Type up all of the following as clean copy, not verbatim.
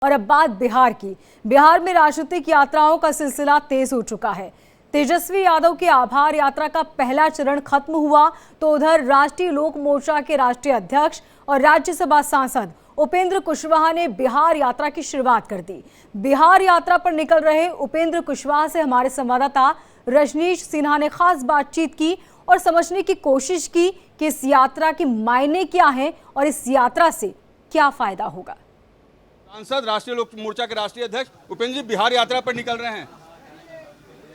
और अब बात बिहार की। बिहार में राजनीतिक यात्राओं का सिलसिला तेज हो चुका है। तेजस्वी यादव की आभार यात्रा का पहला चरण खत्म हुआ तो उधर राष्ट्रीय लोक मोर्चा के राष्ट्रीय अध्यक्ष और राज्यसभा सांसद उपेंद्र कुशवाहा ने बिहार यात्रा की शुरुआत कर दी। बिहार यात्रा पर निकल रहे उपेंद्र कुशवाहा से हमारे संवाददाता रजनीश सिन्हा ने खास बातचीत की और समझने की कोशिश की कि इस यात्रा के मायने क्या है और इस यात्रा से क्या फायदा होगा। सांसद राष्ट्रीय लोक मोर्चा के राष्ट्रीय अध्यक्ष उपेंद्र जी बिहार यात्रा पर निकल रहे हैं।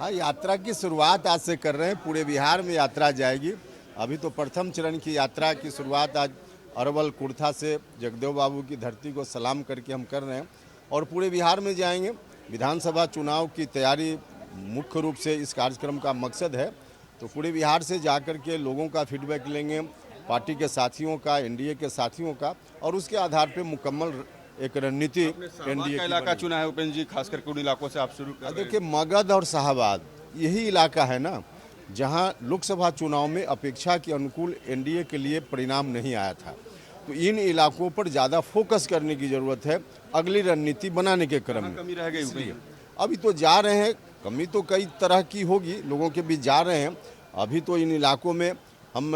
हाँ, यात्रा की शुरुआत आज से कर रहे हैं। पूरे बिहार में यात्रा जाएगी। अभी तो प्रथम चरण की यात्रा की शुरुआत आज अरवल कुर्था से जगदेव बाबू की धरती को सलाम करके हम कर रहे हैं और पूरे बिहार में जाएंगे। विधानसभा चुनाव की तैयारी मुख्य रूप से इस कार्यक्रम का मकसद है, तो पूरे बिहार से जाकर के लोगों का फीडबैक लेंगे, पार्टी के साथियों का, एनडीए के साथियों का, और उसके आधार पर मुकम्मल एक रणनीति एनडीए का इलाका चुना है उपेंद्र जी, खास करके उन इलाकों से आप शुरू कर रहे हैं। देखिए, मगध और शाहबाद यही इलाका है ना जहां लोकसभा चुनाव में अपेक्षा के अनुकूल एनडीए के लिए परिणाम नहीं आया था, तो इन इलाकों पर ज़्यादा फोकस करने की ज़रूरत है अगली रणनीति बनाने के क्रम में। कमी रह गई इसलिए अभी तो जा रहे हैं, कमी तो कई तरह की होगी, लोगों के बीच जा रहे हैं। अभी तो इन इलाकों में हम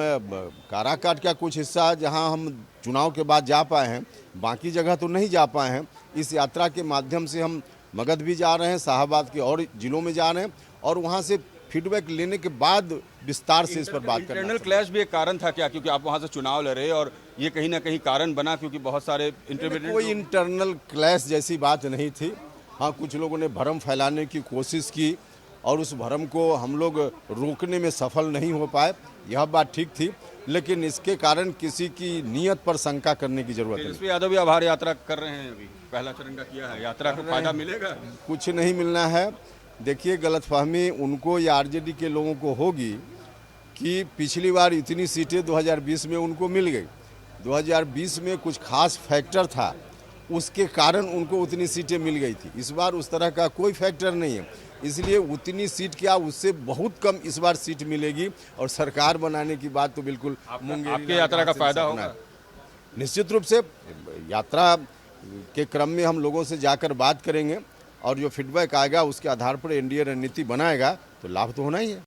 काराकाट का कुछ हिस्सा जहां हम चुनाव के बाद जा पाए हैं, बाकी जगह तो नहीं जा पाए हैं। इस यात्रा के माध्यम से हम मगध भी जा रहे हैं, शाहबाद के और जिलों में जा रहे हैं और वहां से फीडबैक लेने के बाद विस्तार से इस पर बात करना। इंटरनल क्लैश भी एक कारण था क्या, क्योंकि आप वहां से चुनाव लड़े और ये कहीं ना कहीं कारण बना, क्योंकि बहुत सारे कोई इंटरनल क्लैश जैसी बात नहीं थी। हाँ, कुछ लोगों ने भ्रम फैलाने की कोशिश की और उस भ्रम को हम लोग रोकने में सफल नहीं हो पाए, यह बात ठीक थी, लेकिन इसके कारण किसी की नीयत पर शंका करने की जरूरत नहीं। तेजस्वी यादव भी आभार यात्रा कर रहे हैं, अभी पहला चरण का किया है, यात्रा का फायदा मिलेगा? कुछ नहीं मिलना है। देखिए, गलतफहमी उनको या आरजेडी के लोगों को होगी कि पिछली बार इतनी सीटें 2020 में उनको मिल गई। 2020 में कुछ खास फैक्टर था, उसके कारण उनको उतनी सीटें मिल गई थी। इस बार उस तरह का कोई फैक्टर नहीं है, इसलिए उतनी सीट क्या, उससे बहुत कम इस बार सीट मिलेगी और सरकार बनाने की बात तो बिल्कुल आपके यात्रा का फायदा होगा। निश्चित रूप से यात्रा के क्रम में हम लोगों से जाकर बात करेंगे और जो फीडबैक आएगा उसके आधार पर एनडीए रणनीति बनाएगा, तो लाभ तो होना ही है।